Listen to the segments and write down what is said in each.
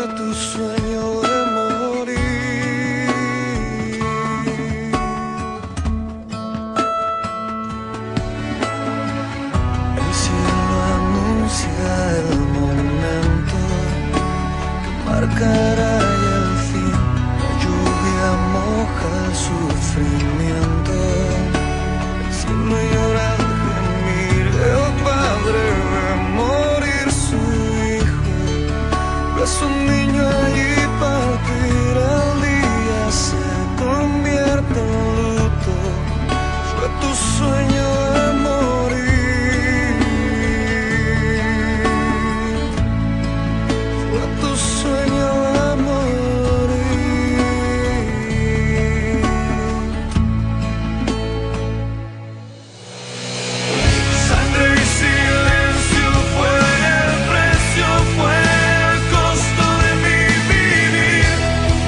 tu sueño de morir. El cielo anuncia el momento que marcará el fin. La lluvia moja el sufrimiento. El cielo llora al gemir. El padre ve morir su hijo. Es un niño allí partir. El día se convierte en luto. Fue tu sueño de morir. Fue tu sueño de morir. Sangre y silencio fue el precio, fue el costo de mi vivir.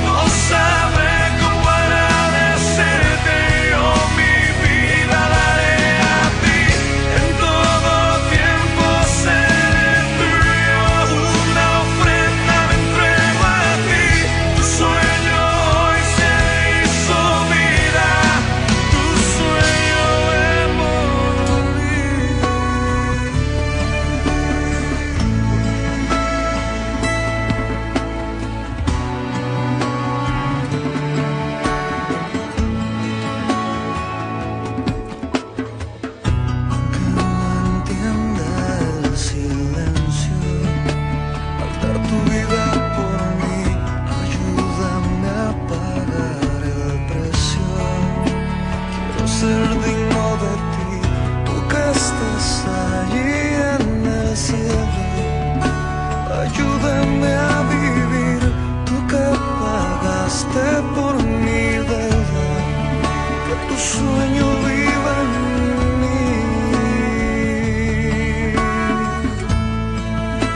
No sabré cómo agradecerte, yo mi vida daré a ti. En todo tiempo seré tuyo, una ofrenda me entrego a ti. Tu sueño hoy se hizo vida, tu sueño de morir. Aunque no entienda el silencio, al dar tu vida por mí, ayúdame a pagar el precio. Quiero ser digno de ti, tú que estás allí en el cielo. Ayúdame a vivir, tú que pagaste por mi deuda. Que tu sueño viva en mí.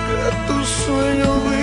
Que tu sueño viva